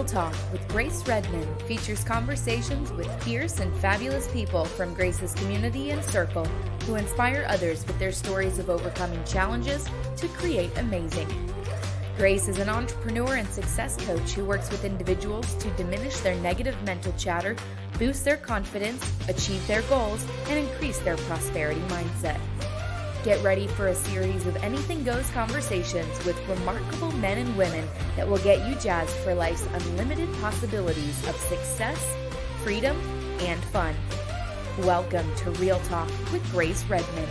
Real Talk with Grace Redman features conversations with fierce and fabulous people from Grace's community and circle who inspire others with their stories of overcoming challenges to create amazing. Grace is an entrepreneur and success coach who works with individuals to diminish their negative mental chatter, boost their confidence, achieve their goals, and increase their prosperity mindset. Get ready for a series of anything goes conversations with remarkable men and women that will get you jazzed for life's unlimited possibilities of success, freedom, and fun. Welcome to Real Talk with Grace Redman.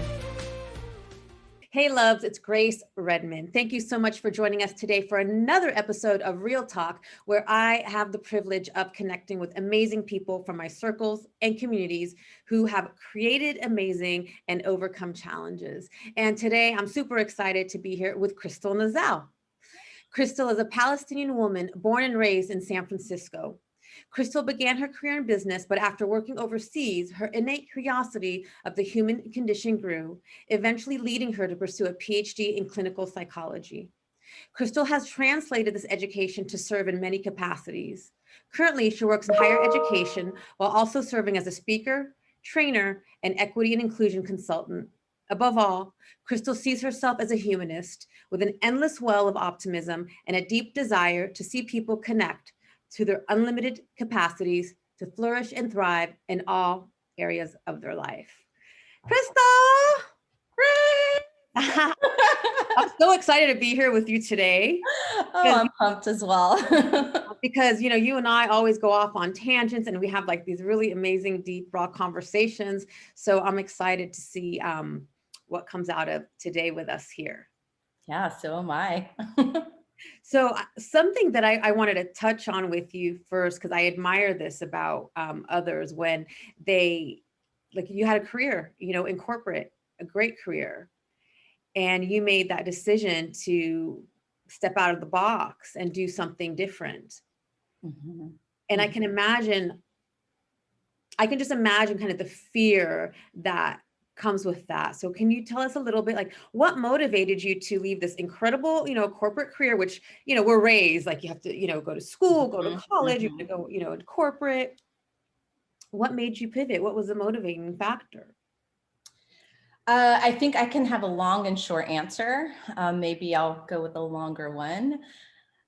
Hey loves, it's Grace Redman. Thank you so much for joining us today for another episode of Real Talk, where I have the privilege of connecting with amazing people from my circles and communities who have created amazing and overcome challenges. And today I'm super excited to be here with Kristel Nazzal. Kristel is a Palestinian woman born and raised in San Francisco. Kristel began her career in business, but after working overseas, her innate curiosity of the human condition grew, eventually leading her to pursue a PhD in clinical psychology. Kristel has translated this education to serve in many capacities. Currently, she works in higher education while also serving as a speaker, trainer, and equity and inclusion consultant. Above all, Kristel sees herself as a humanist with an endless well of optimism and a deep desire to see people connect to their unlimited capacities to flourish and thrive in all areas of their life. Kristel! I'm so excited to be here with you today. Oh, I'm pumped as well. Because, you and I always go off on tangents and we have like these really amazing, deep, raw conversations. So I'm excited to see what comes out of today with us here. Yeah, so am I. So something that I wanted to touch on with you first, because I admire this about others when they, like you had a career, in corporate, a great career, and you made that decision to step out of the box and do something different. Mm-hmm. And I can just imagine kind of the fear that comes with that. So can you tell us a little bit, like what motivated you to leave this incredible, corporate career, which, we're raised, like you have to, go to school, go to college, you have to go, in corporate. What made you pivot? What was the motivating factor? I think I can have a long and short answer. Maybe I'll go with a longer one.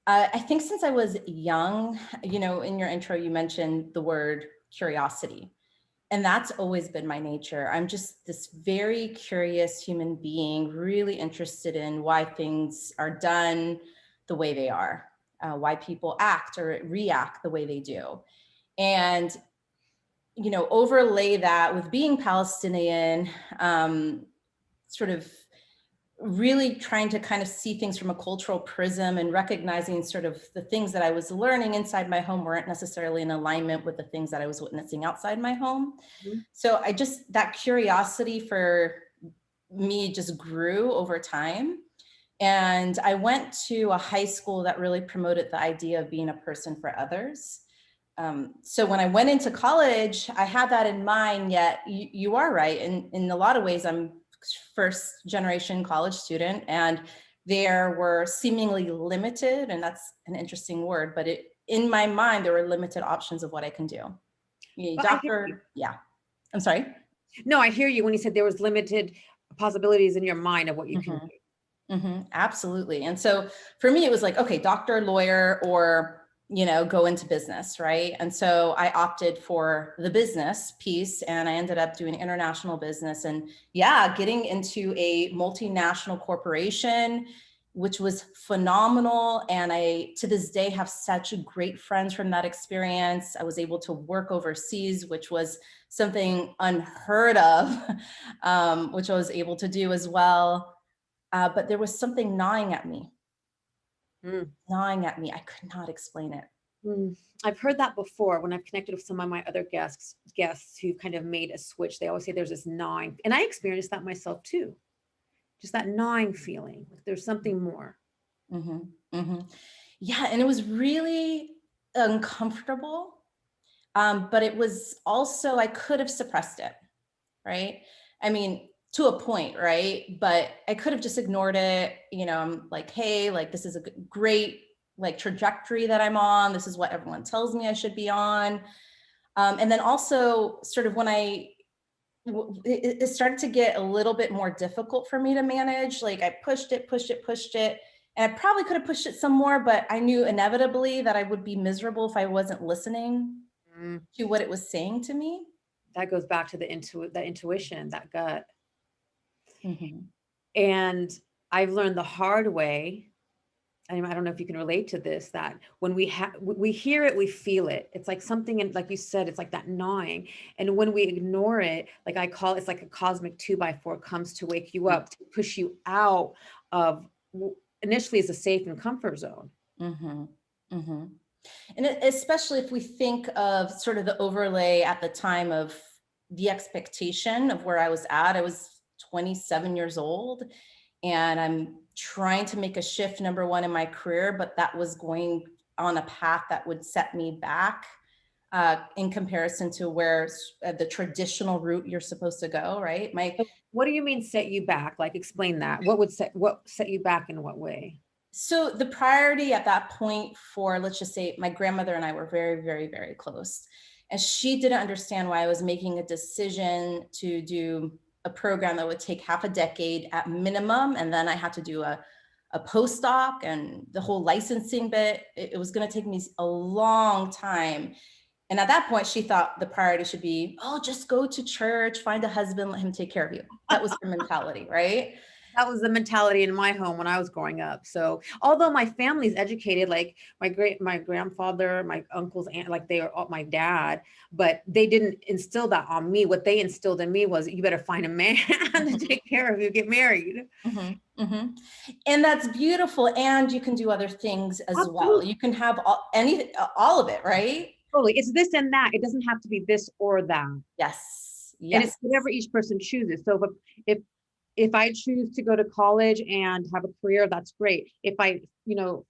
I think since I was young, in your intro, you mentioned the word curiosity. And that's always been my nature. I'm just this very curious human being, really interested in why things are done the way they are, why people act or react the way they do. And, overlay that with being Palestinian, sort of really trying to kind of see things from a cultural prism and recognizing sort of the things that I was learning inside my home weren't necessarily in alignment with the things that I was witnessing outside my home. Mm-hmm. So that curiosity for me just grew over time. And I went to a high school that really promoted the idea of being a person for others. So when I went into college, I had that in mind, yet you are right. In a lot of ways, I'm first generation college student, and there were seemingly limited, and that's an interesting word, but in my mind, there were limited options of what I can do. I'm sorry. No, I hear you when you said there was limited possibilities in your mind of what you can do. Mm-hmm. Absolutely. And so for me, it was like, okay, doctor, lawyer, or go into business, right? And so I opted for the business piece, and I ended up doing international business and getting into a multinational corporation, which was phenomenal. And I, to this day, have such great friends from that experience. I was able to work overseas, which was something unheard of, which I was able to do as well. But there was something gnawing at me. Gnawing at me. I could not explain it. I've heard that before when I've connected with some of my other guests who kind of made a switch. They always say there's this gnawing, and I experienced that myself too. Just that gnawing feeling, like there's something more. Mm-hmm. Mm-hmm. Yeah, and it was really uncomfortable, but it was also, I could have suppressed it, right? I mean, to a point, right? But I could have just ignored it. I'm like, hey, like this is a great like trajectory that I'm on. This is what everyone tells me I should be on. And then also sort of when it started to get a little bit more difficult for me to manage. Like I pushed it. And I probably could have pushed it some more, but I knew inevitably that I would be miserable if I wasn't listening Mm, to what it was saying to me. that goes back to the intuition, that gut. Mhm. And I've learned the hard way, and I don't know if you can relate to this, that when we hear it, we feel it. It's like something, and like you said, it's like that gnawing. And when we ignore it, like I call it, it's like a cosmic 2x4 comes to wake you up, to push you out of initially is a safe and comfort zone. Mhm. Mhm. And especially if we think of sort of the overlay at the time of the expectation of where I was at. I was 27 years old and I'm trying to make a shift, number one, in my career, but that was going on a path that would set me back in comparison to where the traditional route you're supposed to go, right? So what do you mean set you back? Like explain that. What set you back in what way? So the priority at that point for, let's just say, my grandmother and I were very, very, very close. And she didn't understand why I was making a decision to do a program that would take half a decade at minimum. And then I had to do a postdoc and the whole licensing bit. It was going to take me a long time. And at that point, she thought the priority should be, oh, just go to church, find a husband, let him take care of you. That was her mentality, right? That was the mentality in my home when I was growing up. So although my family's educated, like my grandfather, my uncles, and like they are all my dad, but they didn't instill that on me. What they instilled in me was you better find a man to take care of you, get married. Mm-hmm, mm-hmm. And that's beautiful. And you can do other things as well. Absolutely. You can have all of it, right? Totally. It's this and that. It doesn't have to be this or that. Yes. And it's Yes. whatever each person chooses. So if if I choose to go to college and have a career, that's great. If I,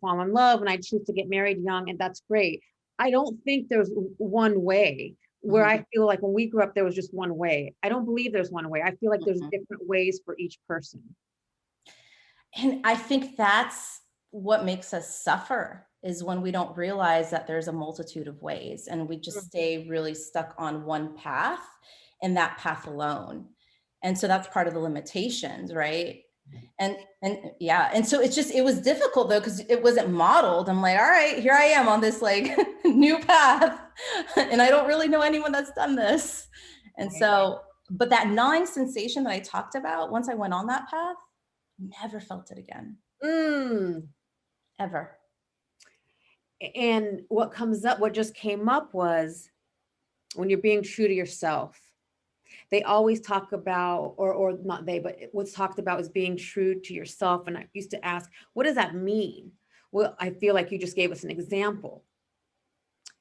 fall in love and I choose to get married young, and that's great. I don't think there's one way where Mhm, I feel like when we grew up, there was just one way. I don't believe there's one way. I feel like there's mhm. different ways for each person. And I think that's what makes us suffer is when we don't realize that there's a multitude of ways and we just stay really stuck on one path and that path alone. And so that's part of the limitations, right? And yeah, and so it was difficult though because it wasn't modeled. I'm like, all right, here I am on this like new path, and I don't really know anyone that's done this. And Right. so, but that gnawing sensation that I talked about, once I went on that path, never felt it again, Mm. ever. And what just came up was when you're being true to yourself. They always talk about, or not they, but what's talked about is being true to yourself. And I used to ask, what does that mean? Well, I feel like you just gave us an example.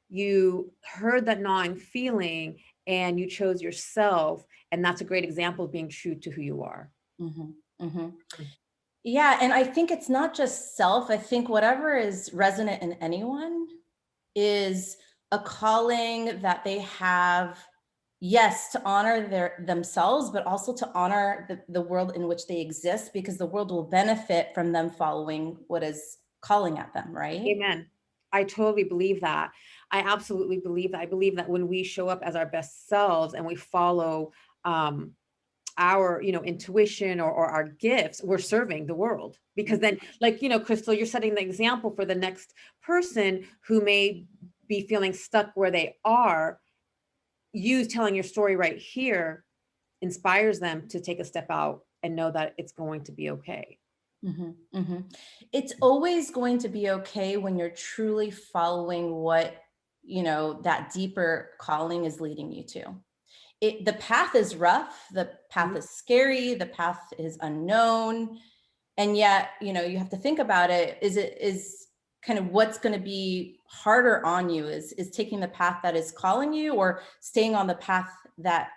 You heard that gnawing feeling and you chose yourself. And that's a great example of being true to who you are. Mhm, mhm. Yeah, and I think it's not just self. I think whatever is resonant in anyone is a calling that they have, yes, to honor themselves, but also to honor the world in which they exist, because the world will benefit from them following what is calling at them, right? Amen. I totally believe that. I absolutely believe that. I believe that when we show up as our best selves and we follow um, our intuition or our gifts, we're serving the world, because then, like, Kristel, you're setting the example for the next person who may be feeling stuck where they are. You telling your story right here inspires them to take a step out and know that it's going to be okay. Mhm, mhm. It's always going to be okay when you're truly following what, that deeper calling is leading you to. The path is rough, the path Mhm. is scary, the path is unknown, and yet, you have to think about it. Is kind of what's going to be harder on you is taking the path that is calling you or staying on the path that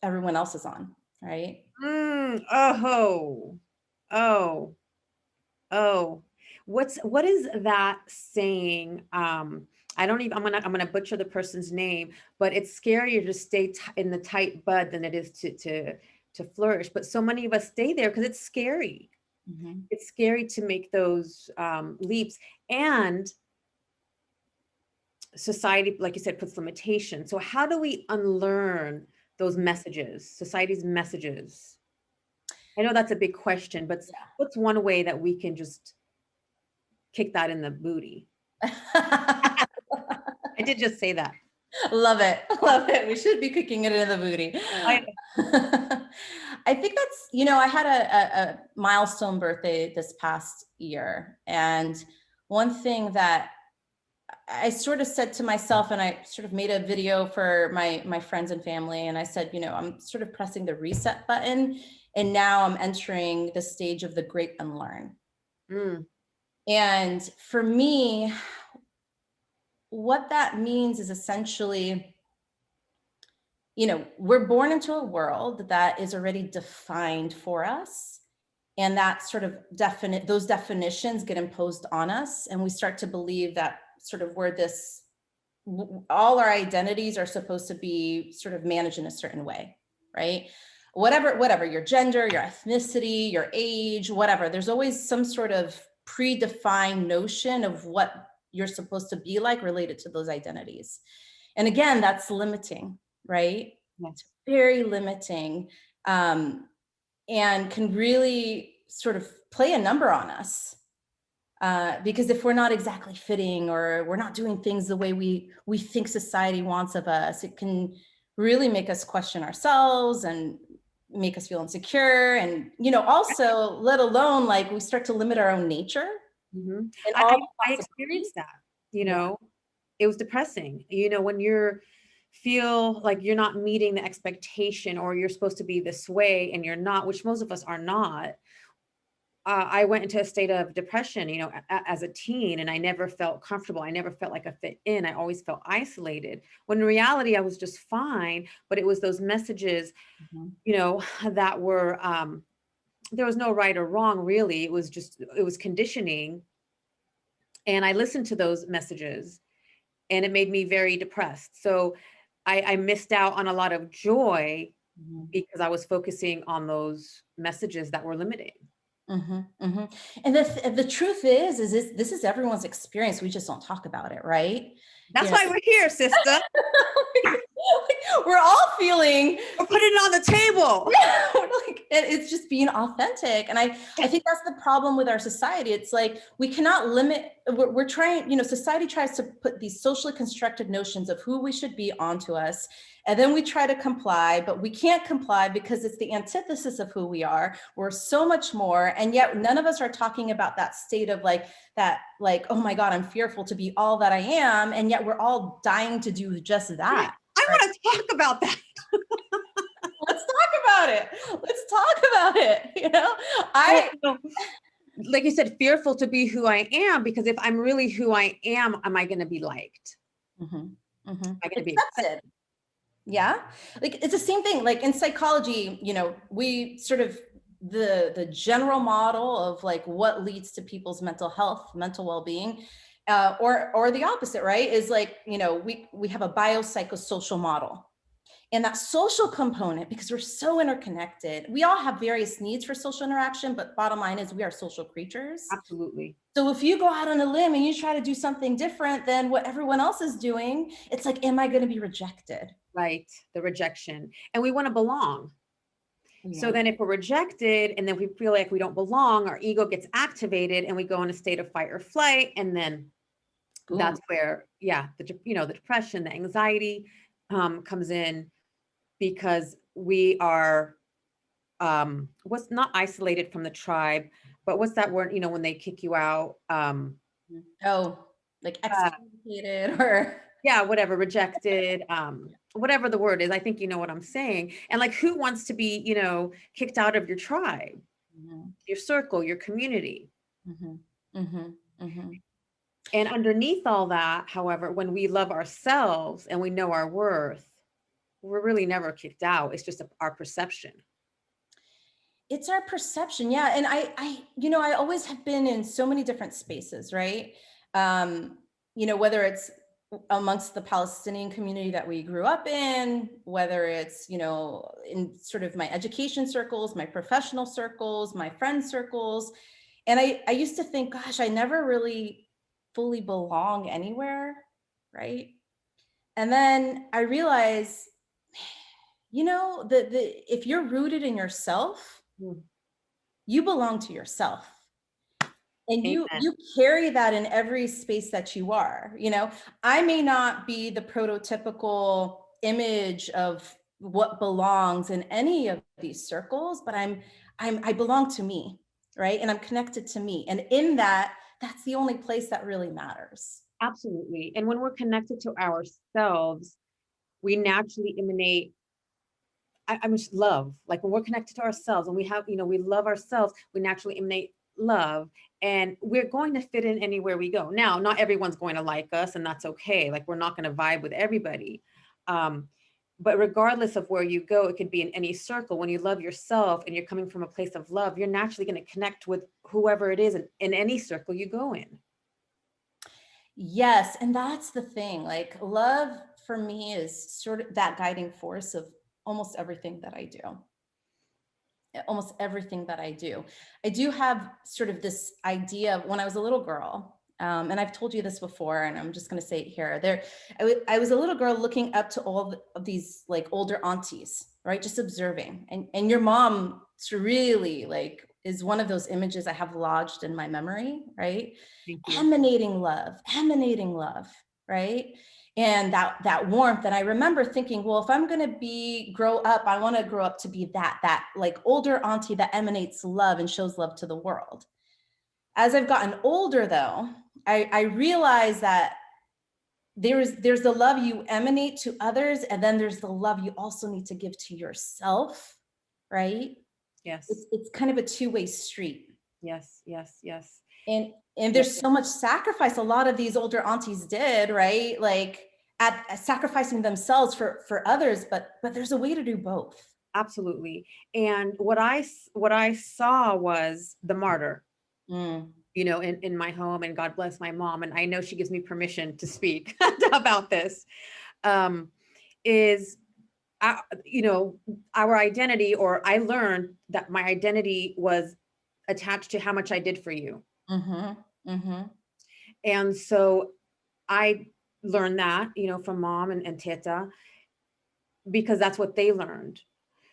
everyone else is on, right? Oh, oh, oh. What is that saying? I don't even. I'm gonna butcher the person's name, but it's scarier to stay in the tight bud than it is to flourish. But so many of us stay there because it's scary. Mhm. It's scary to make those leaps. And society, like you said, puts limitations. So how do we unlearn those messages, society's messages? I know that's a big question, but what's one way that we can just kick that in the booty? Yeah. I did just say that. Love it. Love it. We should be cooking it in the booty. I I think that's, I had a milestone birthday this past year. And one thing that I sort of said to myself, and I sort of made a video for my friends and family. And I said, I'm sort of pressing the reset button. And now I'm entering the stage of the great unlearn. Mm, And for me, what that means is essentially, we're born into a world that is already defined for us. And that sort of those definitions get imposed on us. And we start to believe that sort of all our identities are supposed to be sort of managed in a certain way, right? Whatever your gender, your ethnicity, your age, whatever, there's always some sort of predefined notion of what you're supposed to be like related to those identities. And again, that's limiting, right? yes. It's very limiting, and can really sort of play a number on us. Because if we're not exactly fitting, or we're not doing things the way we think society wants of us, it can really make us question ourselves and make us feel insecure. And, also, let alone like we start to limit our own nature Mm-hmm. and I, all I, the I possibilities. experienced that, it was depressing, when you're feel like you're not meeting the expectation, or you're supposed to be this way and you're not, which most of us are not. I went into a state of depression, as a teen, and I never felt comfortable. I never felt like I fit in. I always felt isolated, when in reality I was just fine. But it was those messages, Mhm. that were, there was no right or wrong, really. It was conditioning. And I listened to those messages, and it made me very depressed. So I missed out on a lot of joy Mhm. because I was focusing on those messages that were limiting. Mhm, mhm. And the truth is this is everyone's experience. We just don't talk about it, right? That's You know, why we're here, sister. we're all feeling, We're putting it on the table. like, it's just being authentic. And I think that's the problem with our society. It's like we cannot limit. We're trying. Society tries to put these socially constructed notions of who we should be onto us, and then we try to comply, but we can't comply because it's the antithesis of who we are. We're so much more, and yet none of us are talking about that state of like that, like, oh my God, I'm fearful to be all that I am, and yet we're all dying to do just that. I Right? want to talk about that. Let's talk about it. Let's talk about it. Well, like you said, fearful to be who I am, because if I'm really who I am I going to be liked? Mhm, mhm. Am I going to be accepted? Accepted. Yeah. Like it's the same thing. Like in psychology, we sort of the general model of like what leads to people's mental health, mental well-being, or the opposite, right? Is like, we have a biopsychosocial model. And that social component, because we're so interconnected, we all have various needs for social interaction, but bottom line is we are social creatures. Absolutely. So if you go out on a limb and you try to do something different than what everyone else is doing, it's like, am I going to be rejected? Right. The rejection. And we want to belong. So Yeah. then if we're rejected and then we feel like we don't belong, our ego gets activated and we go in a state of fight or flight. And then Boom. that's where, the depression, the anxiety comes in, because we are, what's not isolated from the tribe, but what's that word, when they kick you out? Oh, like excommunicated or Yeah, whatever, rejected, whatever the word is. I think you know what I'm saying. And like, who wants to be, kicked out of your tribe, Mhm, your circle, your community? mhm, mhm, mhm. And underneath all that, however, when we love ourselves and we know our worth, we're really never kicked out. It's just our perception. It's our perception. Yeah. And I always have been in so many different spaces, right? Whether it's amongst the Palestinian community that we grew up in, whether it's, in sort of my education circles, my professional circles, my friend circles. And I used to think, gosh, I never really fully belong anywhere, right? And then I realized, if you're rooted in yourself, Mm. you belong to yourself. And you Amen. carry that in every space that you are. I may not be the prototypical image of what belongs in any of these circles, but I belong to me, right? And I'm connected to me. And in that, that's the only place that really matters. Absolutely. And when we're connected to ourselves, we naturally emanate I mean, love. Like when we're connected to ourselves and we have, we love ourselves, we naturally emanate love, and we're going to fit in anywhere we go. Now, not everyone's going to like us, and that's okay. Like we're not going to vibe with everybody. Um, but regardless of where you go, it could be in any circle. When you love yourself and you're coming from a place of love, you're naturally going to connect with whoever it is in any circle you go in. Yes. And that's the thing. Like love for me is sort of that guiding force of almost everything that I do. Almost everything that I do. I do have sort of this idea of when I was a little girl, and I've told you this before, and I'm just going to say it here. I was a little girl looking up to all of these like older aunties, right? Just observing, and your mom really like is one of those images I have lodged in my memory, right? Thank you. Emanating love, right? And that warmth. And I remember thinking, well, if I'm going to grow up, I want to grow up to be that like older auntie that emanates love and shows love to the world. As I've gotten older, though, I realized that there's the love you emanate to others, and then there's the love you also need to give to yourself, right? Yes. It's kind of a two-way street. Yes. Yes. Yes. And there's so much sacrifice a lot of these older aunties did, right? Like at sacrificing themselves for others, but there's a way to do both. Absolutely. And what I saw was the martyr, Mm. in my home, and God bless my mom. And I know she gives me permission to speak about this, is, our identity, or I learned that my identity was attached to how much I did for you. Mm-hmm. Mm-hmm. And so I learned that, from mom and Teta, because that's what they learned.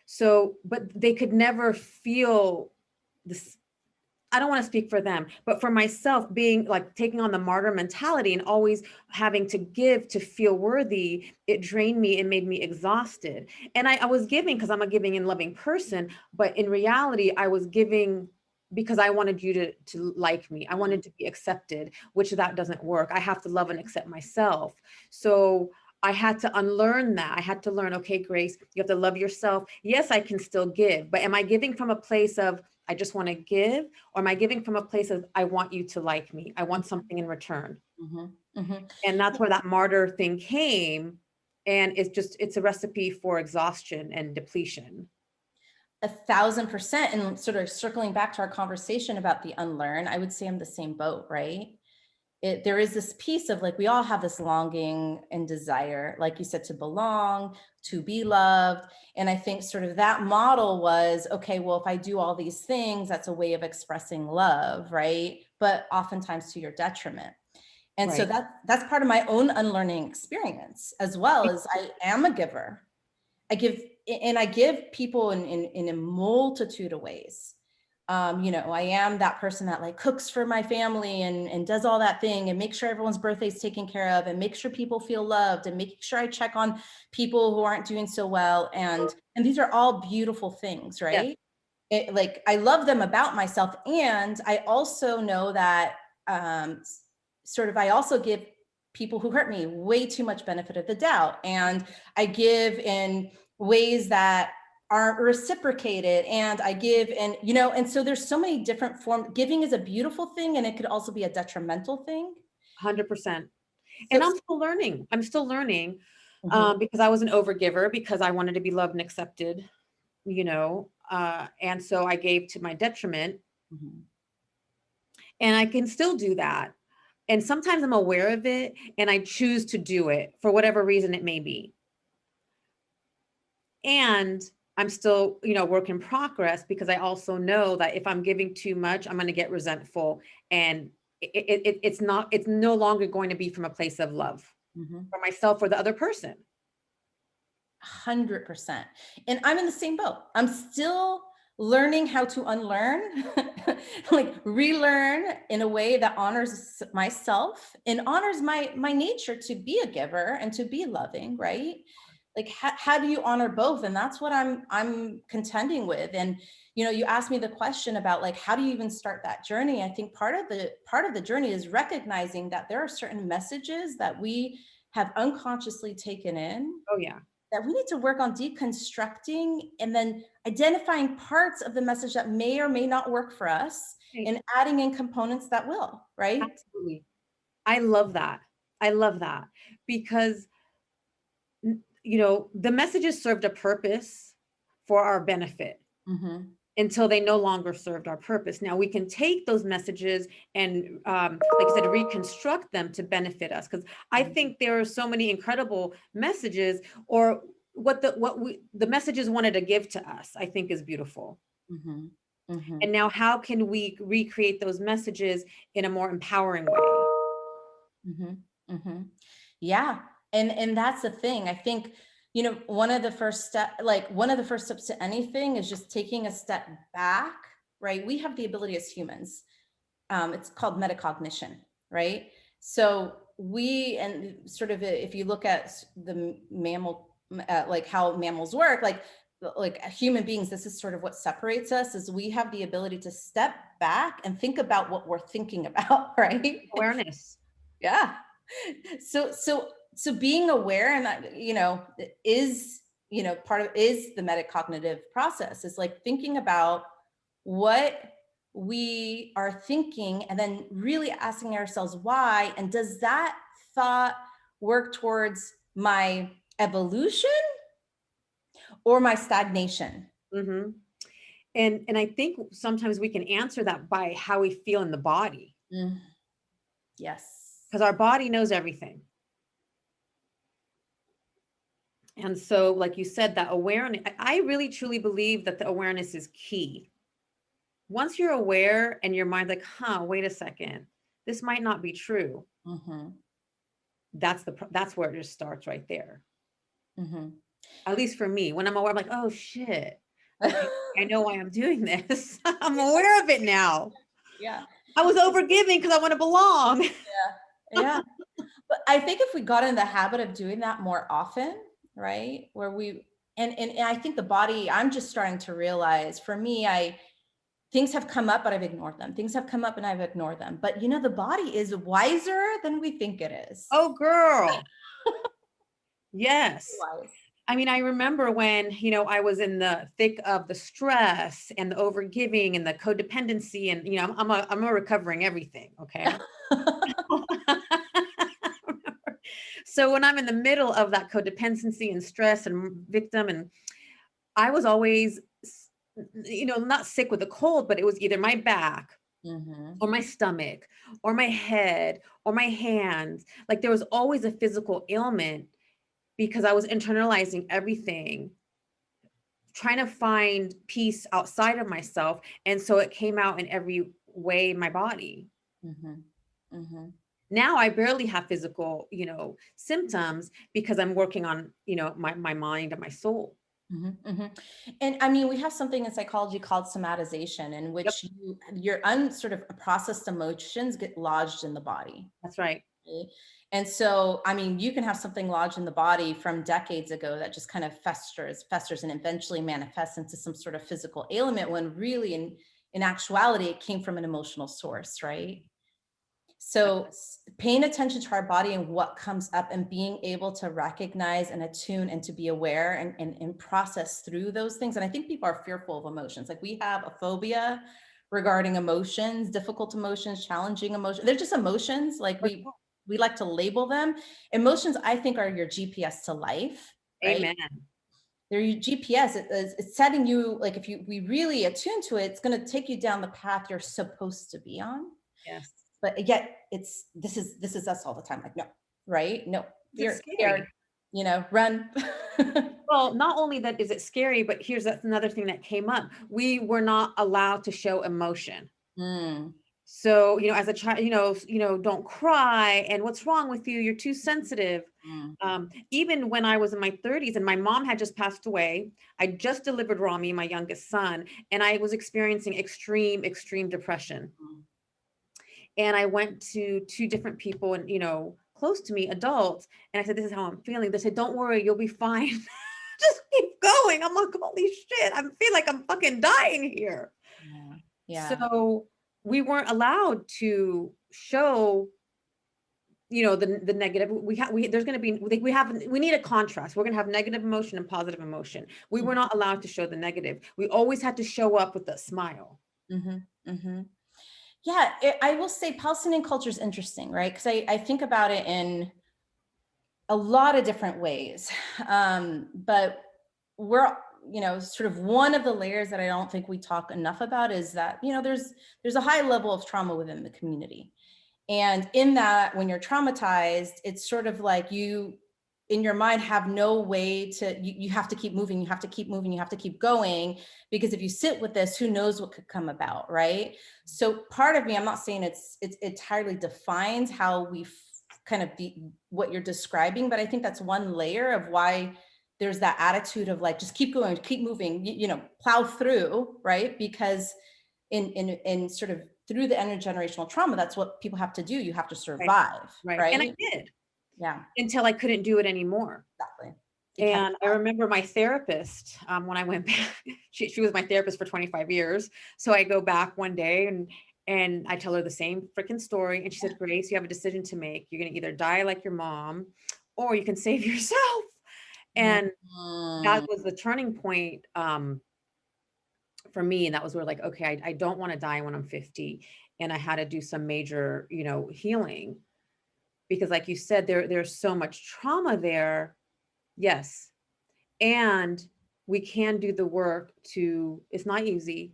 So, but they could never feel this. I don't want to speak for them, but for myself, being like taking on the martyr mentality and always having to give to feel worthy, it drained me and made me exhausted. And I was giving because I'm a giving and loving person, but in reality, I was giving because I wanted you to like me. I wanted to be accepted, which that doesn't work. I have to love and accept myself. So I had to unlearn that. I had to learn, okay, Grace, you have to love yourself. Yes, I can still give, but am I giving from a place of, I just want to give, or am I giving from a place of, I want you to like me. I want something in return. Mm-hmm. Mm-hmm. And that's where that martyr thing came. And it's a recipe for exhaustion and depletion. 1,000%. And sort of circling back to our conversation about the unlearn, I would say I'm the same boat, right? There is this piece of like, we all have this longing and desire, like you said, to belong, to be loved. And I think sort of that model was, okay, well, if I do all these things, that's a way of expressing love, right? But oftentimes to your detriment. And so Right. that's part of my own unlearning experience, as well as I am a giver. I give people in a multitude of ways. I am that person that like cooks for my family and does all that thing and make sure everyone's birthday is taken care of and make sure people feel loved and making sure I check on people who aren't doing so well. And these are all beautiful things, right? Yes. Like I love them about myself. And I also know that I also give people who hurt me way too much benefit of the doubt. And I give in ways that aren't reciprocated, and I give and so there's so many different forms. Giving is a beautiful thing, and it could also be a detrimental thing. 100%. And I'm still learning because I was an overgiver because I wanted to be loved and accepted, and so I gave to my detriment. Mm-hmm. And I can still do that. And sometimes I'm aware of it and I choose to do it for whatever reason it may be. And I'm still, work in progress, because I also know that if I'm giving too much, I'm going to get resentful, and it's no longer going to be from a place of love for myself or the other person. 100%. And I'm in the same boat. I'm still learning how to unlearn, like relearn in a way that honors myself and honors my nature to be a giver and to be loving, right? Like how do you honor both? And that's what I'm contending with. And you asked me the question about like how do you even start that journey? I think part of the journey is recognizing that there are certain messages that we have unconsciously taken in. Oh yeah. That we need to work on deconstructing and then identifying parts of the message that may or may not work for us, Right. and adding in components that will, right? Absolutely. I love that. I love that, because the messages served a purpose for our benefit until they no longer served our purpose. Now we can take those messages and, like I said, reconstruct them to benefit us. Because I think there are so many incredible messages, or what the messages wanted to give to us, I think is beautiful. And now how can we recreate those messages in a more empowering way? Yeah. And that's the thing. I think, one of the first steps to anything is just taking a step back, right? We have the ability as humans. It's called metacognition, right? So and sort of, if you look at the mammal, like how mammals work, like human beings, this is sort of what separates us, is we have the ability to step back and think about what we're thinking about, right? Awareness. Yeah. So being aware, and is part of is the metacognitive process, is like thinking about what we are thinking and then really asking ourselves why, and does that thought work towards my evolution or my stagnation? And I think sometimes we can answer that by how we feel in the body. Yes. Because our body knows everything. And so, like you said, that awareness, I really truly believe that the awareness is key. Once you're aware and your mind's like, wait a second, this might not be true. That's where it just starts right there. At least for me, when I'm aware, I'm like, oh shit, okay, I know why I'm doing this. I'm aware of it now. Yeah. I was overgiving because I want to belong. Yeah. But I think if we got in the habit of doing that more often, right? Where and I think the body, I'm just starting to realize, for me, things have come up, but I've ignored them. Things have come up and I've ignored them. But the body is wiser than we think it is. Oh, girl. Yes. Wise. I mean, I remember when, I was in the thick of the stress and the overgiving and the codependency, and, I'm a recovering everything. Okay. So when I'm in the middle of that codependency and stress and victim, and I was always, not sick with a cold, but it was either my back or my stomach or my head or my hands. Like there was always a physical ailment, because I was internalizing everything, trying to find peace outside of myself. And so it came out in every way in my body. Now I barely have physical, symptoms, because I'm working on, my mind and my soul. And I mean, we have something in psychology called somatization, in which your sort of processed emotions get lodged in the body. That's right. And so, I mean, you can have something lodged in the body from decades ago that just kind of festers and eventually manifests into some sort of physical ailment, when really in actuality, it came from an emotional source, right? So paying attention to our body and what comes up, and being able to recognize and attune and to be aware and process through those things. And I think people are fearful of emotions. Like we have a phobia regarding emotions, difficult emotions, challenging emotions. They're just emotions. Like we like to label them. Emotions, I think, are your GPS to life. Right? Amen. They're your GPS. It's setting you, like, we really attune to it, it's going to take you down the path you're supposed to be on. Yes. but yet this is us all the time. Like, no, right? No, It's fear, scary. scared, run. Well, not only that is it scary, but that's another thing that came up. We were not allowed to show emotion. Mm, So, as a child, don't cry. And what's wrong with you? You're too sensitive. mm, Even when I was in my 30s and my mom had just passed away, I just delivered Rami, my youngest son, and I was experiencing extreme, extreme depression. mm. And I went to two different people and, close to me, adults. And I said, this is how I'm feeling. They said, don't worry, you'll be fine. Just keep going. I'm like, holy shit, I feel like I'm fucking dying here. Yeah. Yeah. So we weren't allowed to show, the negative. There's going to be, we need a contrast. We're going to have negative emotion and positive emotion. We were not allowed to show the negative. We always had to show up with a smile. Mm-hmm, mm-hmm. Yeah, I will say Palestinian culture is interesting, right? Because I think about it in a lot of different ways. But we're, sort of one of the layers that I don't think we talk enough about is that, there's a high level of trauma within the community. And in that, when you're traumatized, it's sort of like you, in your mind, have no way to, you have to keep moving, you have to keep moving, you have to keep going, because if you sit with this, who knows what could come about, right? So part of me, I'm not saying it's entirely defines how we kind of what you're describing, but I think that's one layer of why there's that attitude of like, just keep going, keep moving, plow through, right? Because in sort of through the intergenerational trauma, that's what people have to do. You have to survive, right? And I did. Yeah. Until I couldn't do it anymore. Exactly. And I remember my therapist, when I went back, she was my therapist for 25 years. So I go back one day and I tell her the same freaking story. And she said, Grace, you have a decision to make. You're going to either die like your mom or you can save yourself. And that was the turning point for me. And that was where like, okay, I don't want to die when I'm 50. And I had to do some major, healing. Because like you said, there's so much trauma there. Yes. And we can do the work it's not easy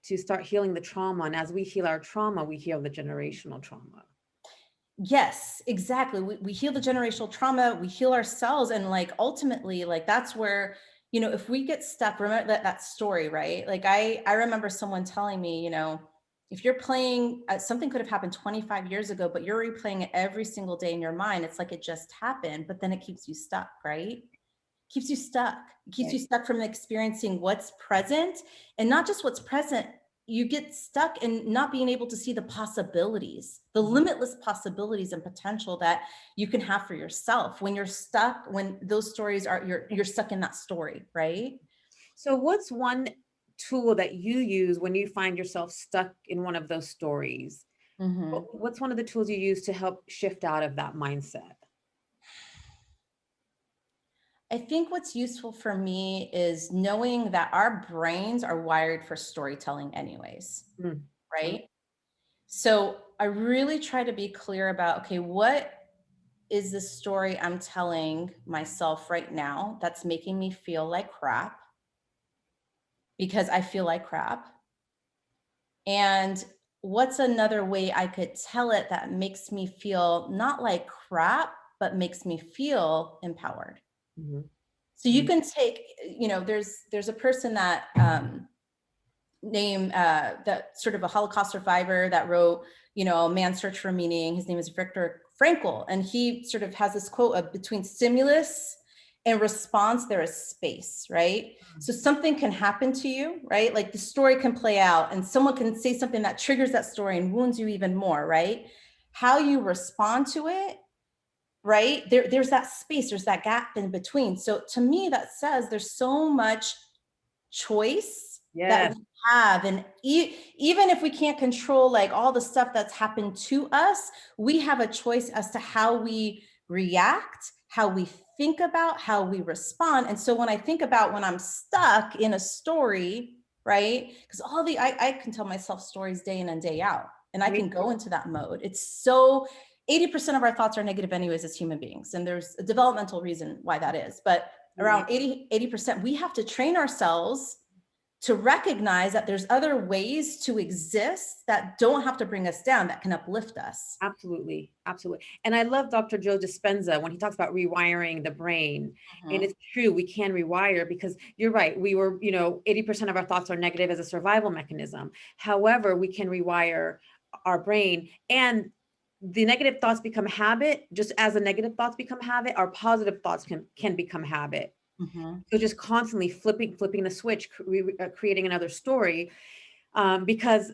to start healing the trauma. And as we heal our trauma, we heal the generational trauma. Yes, exactly. We heal the generational trauma, we heal ourselves. And like, ultimately, like that's where, if we get stuck, remember that story, right? Like I remember someone telling me, if you're playing, something could have happened 25 years ago, but you're replaying it every single day in your mind. It's like it just happened, but then it keeps you stuck, right? Keeps you stuck. It keeps you stuck from experiencing what's present, and not just what's present. You get stuck in not being able to see the possibilities, the limitless possibilities and potential that you can have for yourself when you're stuck, when those stories are, you're stuck in that story, right? So what's one tool that you use when you find yourself stuck in one of those stories? Mm-hmm. What's one of the tools you use to help shift out of that mindset? I think what's useful for me is knowing that our brains are wired for storytelling anyways, right? So I really try to be clear about, okay, what is the story I'm telling myself right now that's making me feel like crap because I feel like crap? And what's another way I could tell it that makes me feel not like crap, but makes me feel empowered? So you can take, there's a person that named that sort of a Holocaust survivor that wrote, A Man's Search for Meaning. His name is Viktor Frankl. And he sort of has this quote of between stimulus and response, there is space, right? So something can happen to you, right? Like the story can play out and someone can say something that triggers that story and wounds you even more, right? How you respond to it, right? There's that space, there's that gap in between. So to me, that says there's so much choice that we have. And even if we can't control like all the stuff that's happened to us, we have a choice as to how we react, how we think about, how we respond. And so when I think about when I'm stuck in a story, right? Because I can tell myself stories day in and day out, and I can go into that mode. It's so 80% of our thoughts are negative anyways as human beings. And there's a developmental reason why that is. But around 80%, we have to train ourselves to recognize that there's other ways to exist that don't have to bring us down, that can uplift us. Absolutely. Absolutely. And I love Dr. Joe Dispenza when he talks about rewiring the brain. And it's true, we can rewire, because you're right. We were, 80% of our thoughts are negative as a survival mechanism. However, we can rewire our brain, and the negative thoughts become habit. Just as the negative thoughts become habit, our positive thoughts can become habit. So just constantly flipping the switch, creating another story, because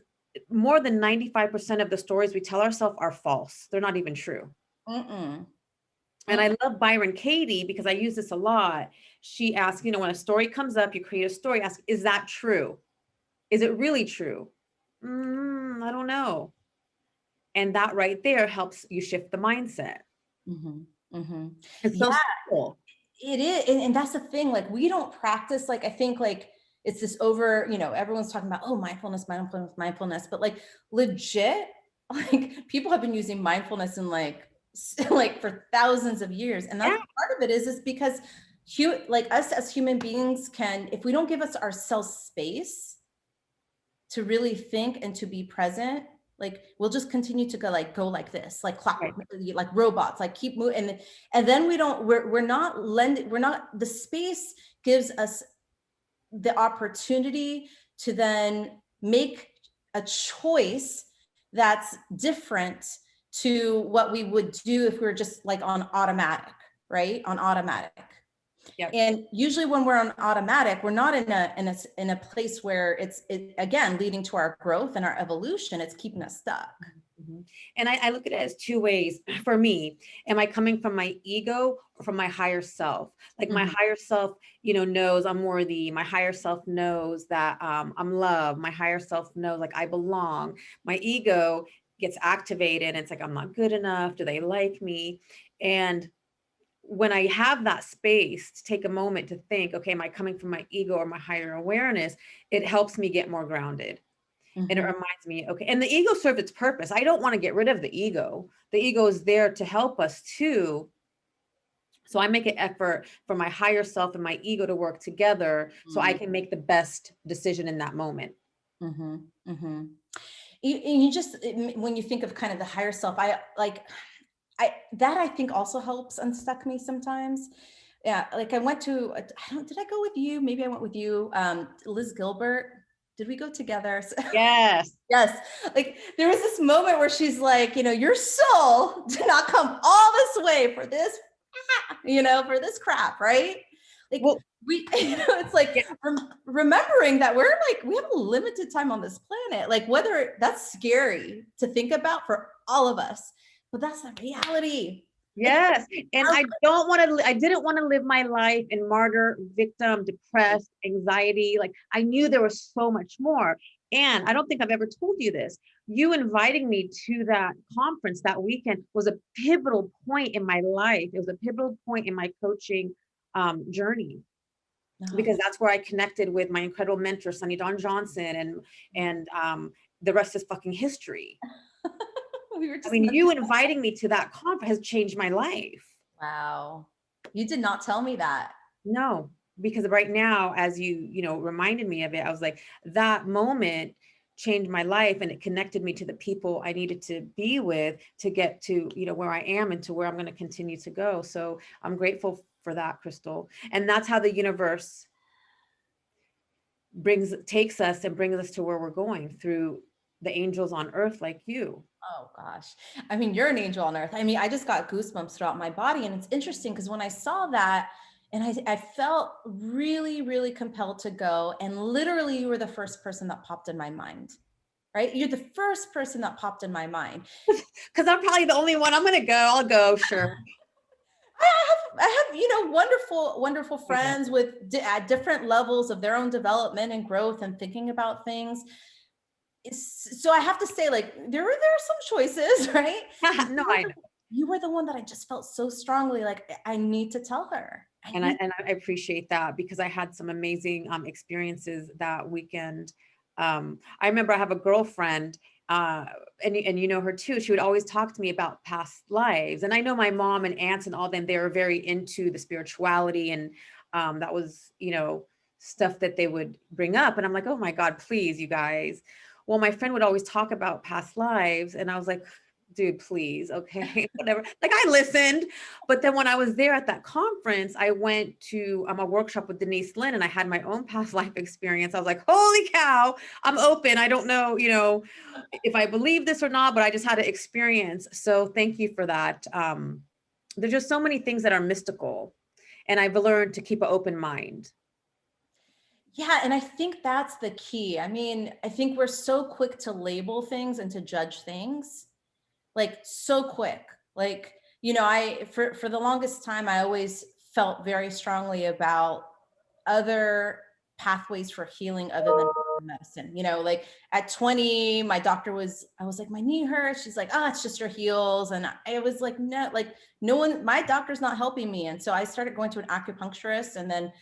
more than 95% of the stories we tell ourselves are false. They're not even true. And I love Byron Katie because I use this a lot. She asks, when a story comes up, you create a story, ask, is that true? Is it really true? I don't know. And that right there helps you shift the mindset. It's so simple. It is. And that's the thing, like, we don't practice, like, I think, like, it's this over, everyone's talking about, oh, mindfulness, but like legit, like, people have been using mindfulness in like for thousands of years. And that's part of it is because like us as human beings can, if we don't give ourselves space to really think and to be present, like, we'll just continue to go like this, like clockwork, like robots, like keep moving. And then we're not, the space gives us the opportunity to then make a choice that's different to what we would do if we were just like on automatic, right? On automatic. And usually when we're on automatic, we're not in a place where it's again leading to our growth and our evolution. It's keeping us stuck. And I look at it as two ways for me. Am I coming from my ego or from my higher self? Like my higher self, knows I'm worthy. My higher self knows that I'm loved. My higher self knows like I belong. My ego gets activated and it's like, I'm not good enough. Do they like me? And when I have that space to take a moment to think, okay, am I coming from my ego or my higher awareness? It helps me get more grounded. And it reminds me, okay, and the ego serves its purpose. I don't want to get rid of the ego. The ego is there to help us too. So I make an effort for my higher self and my ego to work together so I can make the best decision in that moment. You just, when you think of kind of the higher self, I think also helps unstuck me sometimes. Yeah. Like did I go with you? Maybe I went with you, Liz Gilbert. Did we go together? Yes. Yes. Like there was this moment where she's like, your soul did not come all this way for this, for this crap. Right. Like it's like remembering that we have a limited time on this planet. Like whether that's scary to think about for all of us, but that's the reality. Yes. And I didn't want to live my life in martyr, victim, depressed, anxiety. Like I knew there was so much more. And I don't think I've ever told you this. You inviting me to that conference that weekend was a pivotal point in my life. It was a pivotal point in my coaching journey. Because that's where I connected with my incredible mentor, Sunny Dawn Johnson, and the rest is fucking history. You inviting me to that conference has changed my life. Wow. You did not tell me that. No, because right now, as you reminded me of it, I was like, that moment changed my life and it connected me to the people I needed to be with to get to, where I am and to where I'm going to continue to go. So I'm grateful for that, Kristel. And that's how the universe takes us and brings us to where we're going, through the angels on earth like you. Oh gosh. I mean, you're an angel on earth. I mean, I just got goosebumps throughout my body. And it's interesting because when I saw that, and I felt really, really compelled to go. And literally you were the first person that popped in my mind, right? You're the first person that popped in my mind. Because I'm probably the only one. I'm going to go. I'll go. Sure. I have, wonderful friends with at different levels of their own development and growth and thinking about things. So I have to say, like, there are some choices, right? No, I know. You were the one that I just felt so strongly like I need to tell her. And I appreciate that, because I had some amazing experiences that weekend. I remember I have a girlfriend, and you know her too. She would always talk to me about past lives. And I know my mom and aunts and all them, they were very into the spirituality. And that was, stuff that they would bring up. And I'm like, oh my God, please, you guys. Well, my friend would always talk about past lives. And I was like, dude, please. Okay, whatever. Like I listened. But then when I was there at that conference, I went to a workshop with Denise Lynn and I had my own past life experience. I was like, holy cow, I'm open. I don't know, if I believe this or not, but I just had an experience. So thank you for that. There's just so many things that are mystical. And I've learned to keep an open mind. Yeah, and I think that's the key. I mean, I think we're so quick to label things and to judge things, like so quick. Like, I for the longest time, I always felt very strongly about other pathways for healing other than medicine. Like at 20, my doctor I was like, my knee hurts. She's like, oh, it's just your heels. And I was like, no, like no one, my doctor's not helping me. And so I started going to an acupuncturist, and then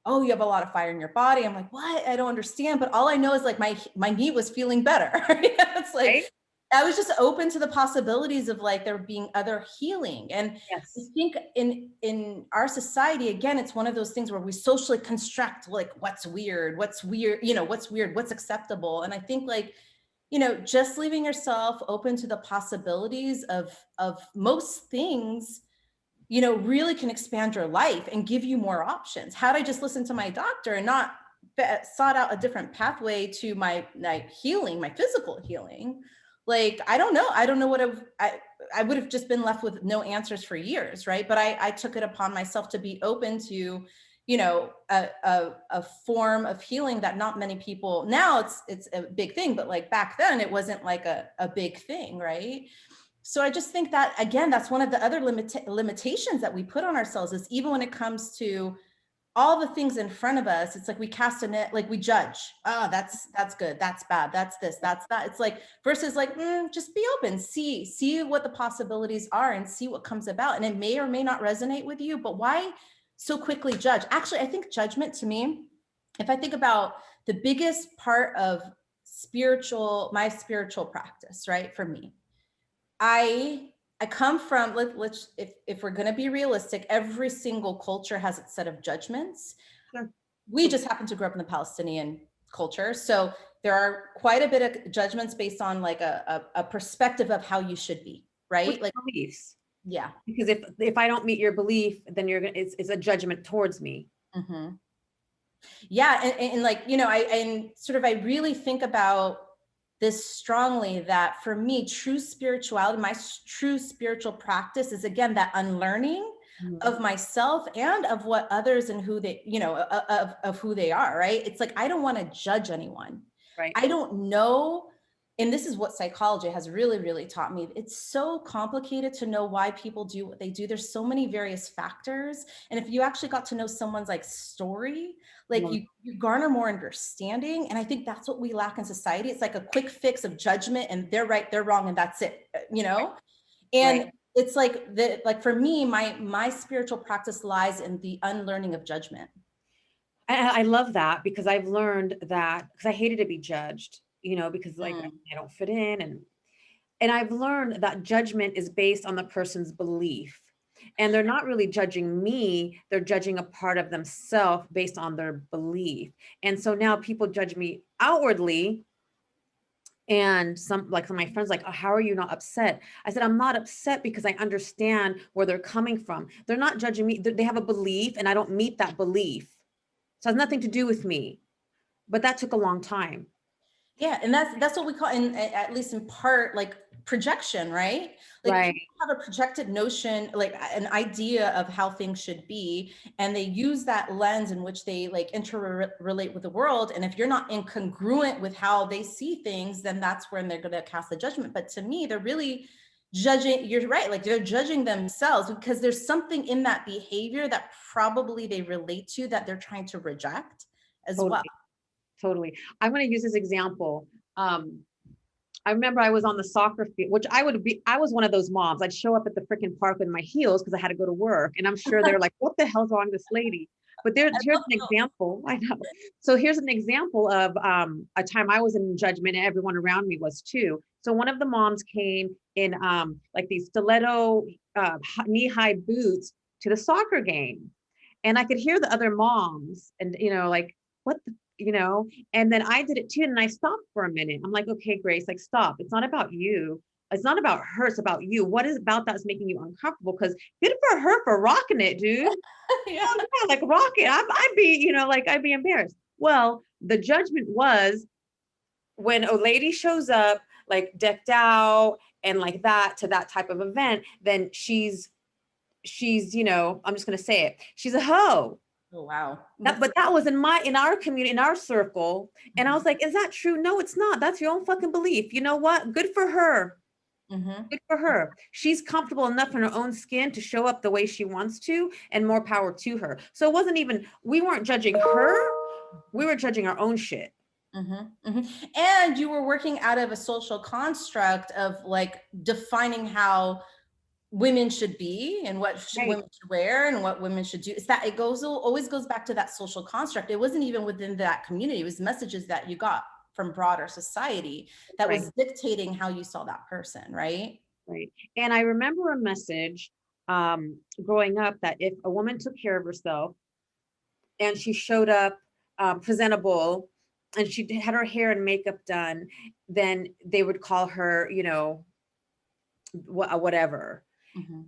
oh, you have a lot of fire in your body. I'm like, what? I don't understand. But all I know is like my knee was feeling better. It's like, Right? I was just open to the possibilities of like there being other healing. And Yes. I think in our society, again, it's one of those things where we socially construct like what's weird, what's acceptable. And I think like, just leaving yourself open to the possibilities of most things, really can expand your life and give you more options. Had I just listened to my doctor and not sought out a different pathway to my healing, my physical healing, like, I don't know what I would have just been left with no answers for years. Right. But I took it upon myself to be open to, a form of healing that not many people, now it's a big thing, but like back then it wasn't like a big thing. Right. So I just think that, again, that's one of the other limitations that we put on ourselves, is even when it comes to all the things in front of us, it's like we cast a net, like we judge. Oh, that's good. That's bad. That's this, that's that. It's like, versus like, just be open, see what the possibilities are and see what comes about. And it may or may not resonate with you, but why so quickly judge? Actually, I think judgment, to me, if I think about the biggest part of my spiritual practice, right, for me, I come from, let's if we're going to be realistic, every single culture has its set of judgments. Sure. We just happen to grow up in the Palestinian culture, so there are quite a bit of judgments based on like a perspective of how you should be, right? Which Like, beliefs? yeah. Because if I don't meet your belief, then it's a judgment towards me. Mm-hmm. Yeah, and like, I really think about this strongly, that for me, true spirituality, my true spiritual practice is, again, that unlearning of myself and of what others and who they, of who they are, right? It's like, I don't want to judge anyone. Right. I don't know. And this is what psychology has really, really taught me. It's so complicated to know why people do what they do. There's so many various factors. And if you actually got to know someone's like story, like you garner more understanding. And I think that's what we lack in society. It's like a quick fix of judgment, and they're right, they're wrong, and that's it, And Right. it's like for me, my spiritual practice lies in the unlearning of judgment. I love that, because I've learned that, because I hated to be judged, because like I don't fit in, and I've learned that judgment is based on the person's belief. And they're not really judging me, they're judging a part of themselves based on their belief. And so now people judge me outwardly. And some of my friends like, oh, how are you not upset? I said, I'm not upset because I understand where they're coming from. They're not judging me. They have a belief and I don't meet that belief. So it has nothing to do with me. But that took a long time. Yeah, and that's what we call, at least in part, like projection, right? Like Right. people have a projected notion, like an idea of how things should be, and they use that lens in which they like interrelate with the world. And if you're not incongruent with how they see things, then that's when they're going to cast the judgment. But to me, they're really judging. You're right, like they're judging themselves, because there's something in that behavior that probably they relate to, that they're trying to reject as well. Totally. I'm going to use this example. I remember I was on the soccer field, which I was one of those moms. I'd show up at the freaking park with my heels because I had to go to work. And I'm sure they're like, what the hell's wrong with this lady? But here's an example. I know. So here's an example of a time I was in judgment, and everyone around me was too. So one of the moms came in like these stiletto knee-high boots to the soccer game. And I could hear the other moms and, like, what the, and then I did it too. And I stopped for a minute. I'm like, okay, Grace, like, stop. It's not about you. It's not about her. It's about you. What is about that's making you uncomfortable? Because good for her for rocking it, dude. Yeah. Oh, yeah, like rock it. I'd be, like I'd be embarrassed. Well, the judgment was when a lady shows up like decked out and like that to that type of event, then she's, I'm just gonna say it. She's a hoe. Oh, wow. But that was in our community, in our circle. And I was like, is that true? No, it's not. That's your own fucking belief. You know what? Good for her. Mm-hmm. Good for her. She's comfortable enough in her own skin to show up the way she wants to, and more power to her. So it wasn't even, we weren't judging her. We were judging our own shit. Mm-hmm, mm-hmm. And you were working out of a social construct of like defining how women should be and what Right. women should wear and what women should do. It's that it always goes back to that social construct. It wasn't even within that community. It was messages that you got from broader society that Right. was dictating how you saw that person, right? Right. And I remember a message growing up that if a woman took care of herself and she showed up presentable and she had her hair and makeup done, then they would call her, whatever. Mm-hmm.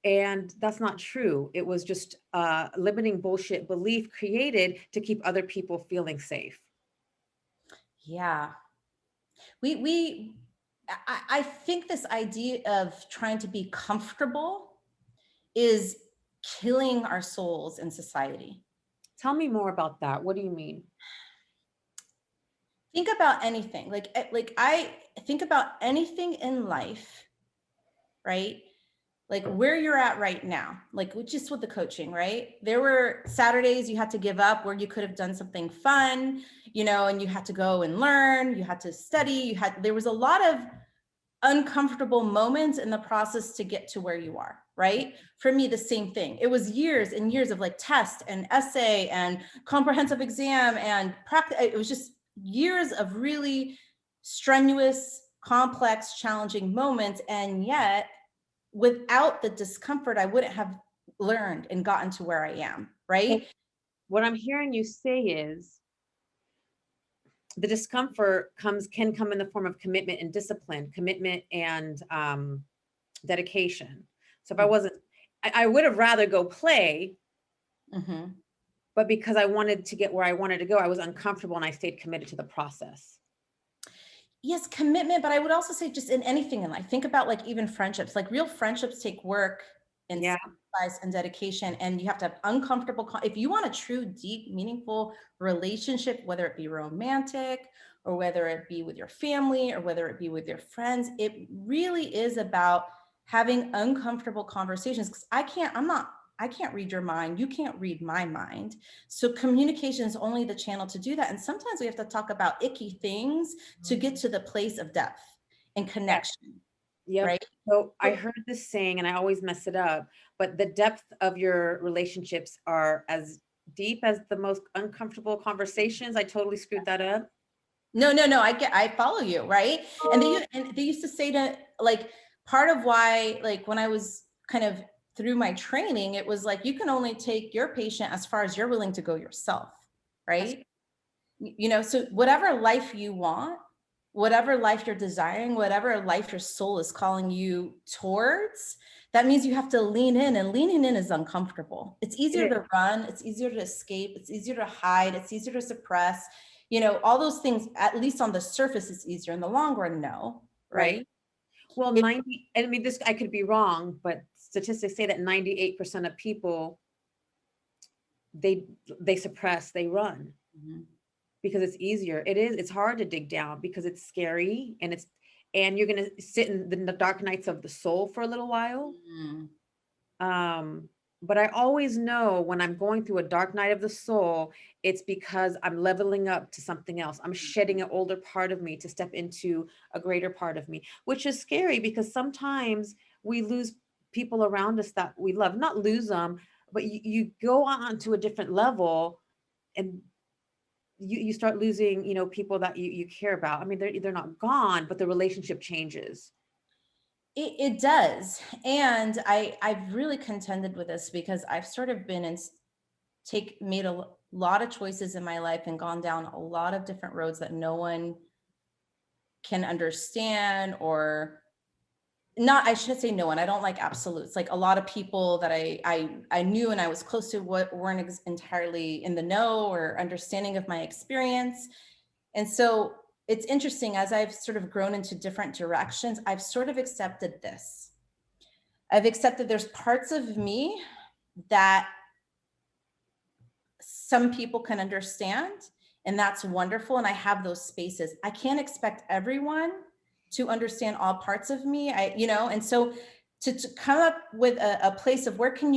And that's not true. It was just limiting bullshit belief created to keep other people feeling safe. Yeah. I think this idea of trying to be comfortable is killing our souls in society. Tell me more about that. What do you mean? Think about anything. Like I think about anything in life, right? Like where you're at right now, like just with the coaching, right? There were Saturdays you had to give up where you could have done something fun, and you had to go and learn, you had to study, there was a lot of uncomfortable moments in the process to get to where you are, right? For me, the same thing. It was years and years of like test and essay and comprehensive exam and practice. It was just years of really strenuous, complex, challenging moments. And yet, without the discomfort, I wouldn't have learned and gotten to where I am, right? What I'm hearing you say is the discomfort can come in the form of commitment and discipline, commitment and dedication. So if I wasn't, I would have rather go play, Mm-hmm. but because I wanted to get where I wanted to go, I was uncomfortable and I stayed committed to the process. Yes, commitment, but I would also say just in anything in life, think about like even friendships, like real friendships take work and sacrifice and dedication, and you have to have uncomfortable, if you want a true, deep, meaningful relationship, whether it be romantic or whether it be with your family or whether it be with your friends, it really is about having uncomfortable conversations. Because I can't read your mind. You can't read my mind. So communication is only the channel to do that. And sometimes we have to talk about icky things to get to the place of depth and connection. Yep. Right. So I heard this saying and I always mess it up, but the depth of your relationships are as deep as the most uncomfortable conversations. I totally screwed that up. No, I follow you. Right. And they used to say to like, part of why, like when I was kind of through my training, it was like, you can only take your patient as far as you're willing to go yourself. Right. So whatever life you want, whatever life you're desiring, whatever life your soul is calling you towards, that means you have to lean in, and leaning in is uncomfortable. It's easier to run. It's easier to escape. It's easier to hide. It's easier to suppress, all those things, at least on the surface, it's easier. In the long run, no. Right. Well, 90, I mean, I could be wrong, but statistics say that 98% of people, they suppress, they run. Mm-hmm. Because it's easier. It's hard to dig down because it's scary and you're going to sit in the dark nights of the soul for a little while. Mm-hmm. But I always know when I'm going through a dark night of the soul, it's because I'm leveling up to something else. I'm shedding an older part of me to step into a greater part of me, which is scary because sometimes we lose people around us that we love, not lose them, but you go on to a different level and you start losing, people that you care about. I mean, they're not gone, but the relationship changes. It does. And I've really contended with this because I've sort of been in made a lot of choices in my life and gone down a lot of different roads that no one can understand, or not, I should say no one. I don't like absolutes. Like a lot of people that I knew and I was close to weren't entirely in the know or understanding of my experience. And so it's interesting, as I've sort of grown into different directions, I've sort of accepted this. I've accepted there's parts of me that some people can understand, and that's wonderful. And I have those spaces. I can't expect everyone to understand all parts of me. And so to come up with a place of where can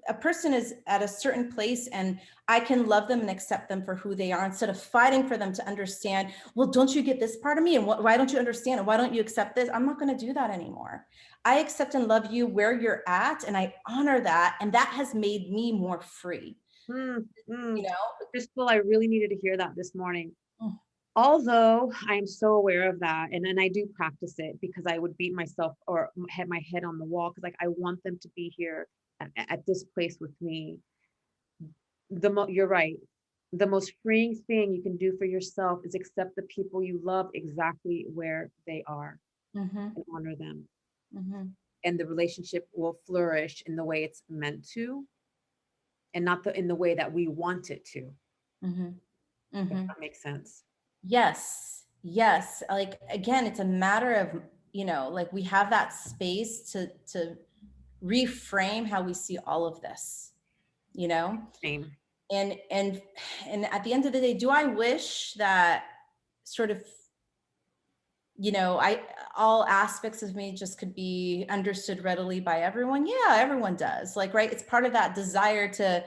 a person is at a certain place and I can love them and accept them for who they are, instead of fighting for them to understand, well, don't you get this part of me? And why don't you understand? And why don't you accept this? I'm not going to do that anymore. I accept and love you where you're at, and I honor that. And that has made me more free. Kristel, I really needed to hear that this morning. Mm. Although I am so aware of that, and I do practice it, because I would beat myself or hit my head on the wall, because like I want them to be here at this place with me. You're right. The most freeing thing you can do for yourself is accept the people you love exactly where they are, Mm-hmm. and honor them. Mm-hmm. And the relationship will flourish in the way it's meant to, and not in the way that we want it to. Mm-hmm. Mm-hmm. If that makes sense. Yes. Like, again, it's a matter of, like we have that space to reframe how we see all of this, Same. and at the end of the day, do I wish that sort of, all aspects of me just could be understood readily by everyone? Yeah, everyone does. Like, right. It's part of that desire to,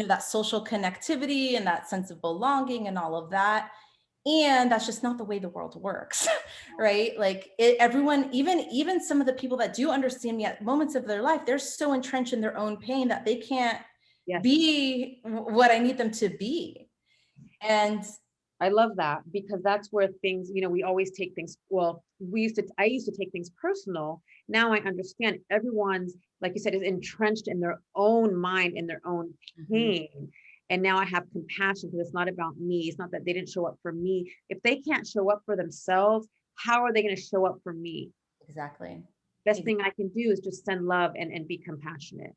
that social connectivity and that sense of belonging and all of that. And that's just not the way the world works, right? Like everyone, even some of the people that do understand me at moments of their life, they're so entrenched in their own pain that they can't be what I need them to be. And I love that, because that's where things, we always take things, I used to take things personal. Now I understand everyone's, like you said, is entrenched in their own mind, in their own pain. Mm-hmm. And now I have compassion, because it's not about me. It's not that they didn't show up for me. If they can't show up for themselves, how are they going to show up for me? Exactly. Best thing I can do is just send love and be compassionate.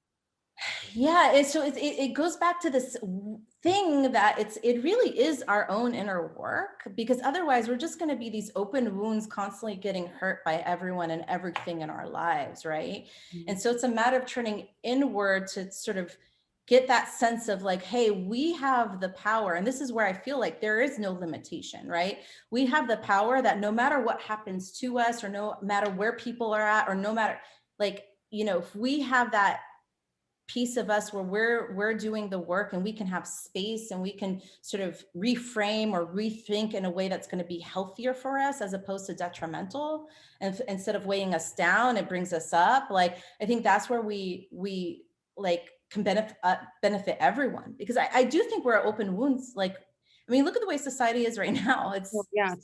Yeah, it goes back to this thing that it really is our own inner work, because otherwise we're just going to be these open wounds constantly getting hurt by everyone and everything in our lives, right? Mm-hmm. And so it's a matter of turning inward to sort of get that sense of like, hey, we have the power. And this is where I feel like there is no limitation, right? We have the power that no matter what happens to us, or no matter where people are at, or no matter, like, if we have that piece of us where we're doing the work, and we can have space, and we can sort of reframe or rethink in a way that's going to be healthier for us, as opposed to detrimental, and instead of weighing us down, it brings us up. Like, I think that's where we like can benefit everyone, because I do think we're open wounds. Like, I mean, look at the way society is right now. It's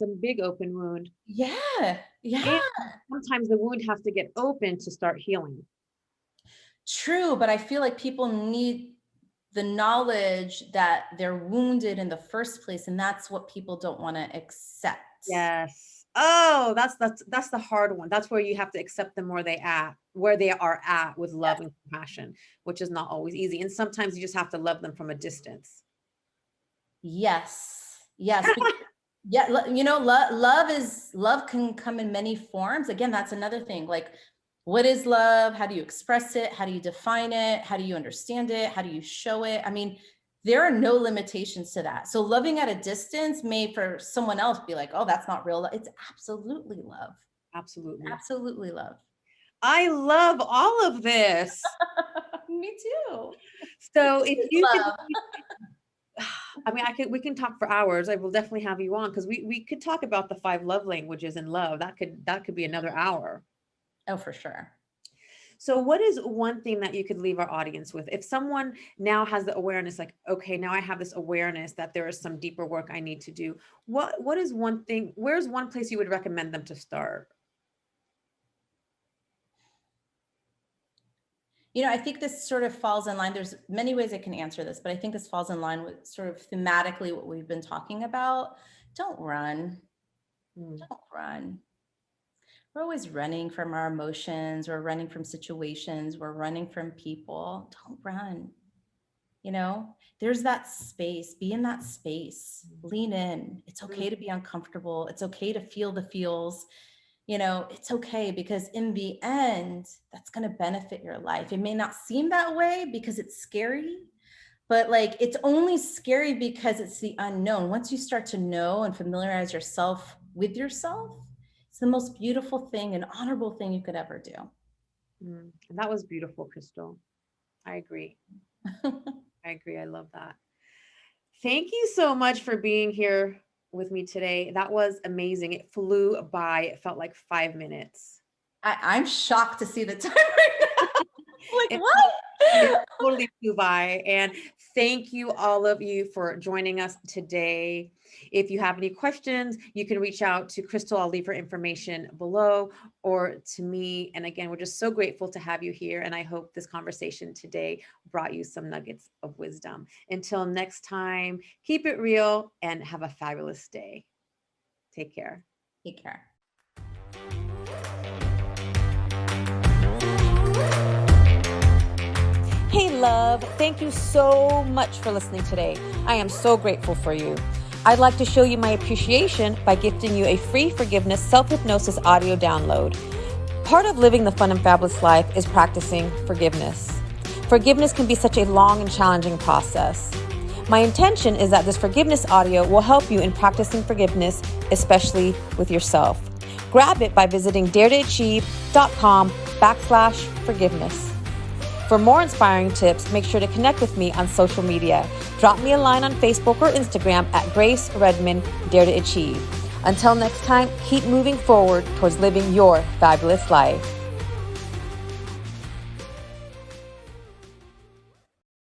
a big open wound. Yeah. And sometimes the wound has to get open to start healing. True, but I feel like people need the knowledge that they're wounded in the first place, and that's what people don't want to accept. Yes. Oh, that's the hard one. That's where you have to accept them where they are at with love and compassion, which is not always easy. And sometimes you just have to love them from a distance. Yes. Yeah. Love can come in many forms. Again, that's another thing. Like, what is love? How do you express it? How do you define it? How do you understand it? How do you show it? I mean, there are no limitations to that. So loving at a distance may for someone else be like, oh, that's not real love. It's absolutely love. Absolutely love. I love all of this. Me too. So if you could, we can talk for hours. I will definitely have you on, because we could talk about the 5 love languages in love. That could be another hour. Oh, for sure. So what is one thing that you could leave our audience with? If someone now has the awareness, like, okay, now I have this awareness that there is some deeper work I need to do. What is one thing, where's one place you would recommend them to start? I think this sort of falls in line. There's many ways I can answer this, but I think this falls in line with sort of thematically what we've been talking about. Don't run. Don't run. We're always running from our emotions. We're running from situations. We're running from people. Don't run. There's that space. Be in that space. Lean in. It's okay to be uncomfortable. It's okay to feel the feels. It's okay, because in the end, that's going to benefit your life. It may not seem that way because it's scary, but like, it's only scary because it's the unknown. Once you start to know and familiarize yourself with yourself, it's the most beautiful thing and honorable thing you could ever do. And that was beautiful, Kristel. I agree. I agree. I love that. Thank you so much for being here with me today. That was amazing. It flew by. It felt like 5 minutes. I'm shocked to see the time right now. Like, what? It totally flew by. And thank you, all of you, for joining us today. If you have any questions, you can reach out to Kristel. I'll leave her information below, or to me. And again, we're just so grateful to have you here. And I hope this conversation today brought you some nuggets of wisdom. Until next time, keep it real and have a fabulous day. Take care. Take care. Hey, love, thank you so much for listening today. I am so grateful for you. I'd like to show you my appreciation by gifting you a free forgiveness self-hypnosis audio download. Part of living the fun and fabulous life is practicing forgiveness. Forgiveness can be such a long and challenging process. My intention is that this forgiveness audio will help you in practicing forgiveness, especially with yourself. Grab it by visiting daretoachieve.com/forgiveness. For more inspiring tips, make sure to connect with me on social media. Drop me a line on Facebook or Instagram at Grace Redman Dare to Achieve. Until next time, keep moving forward towards living your fabulous life.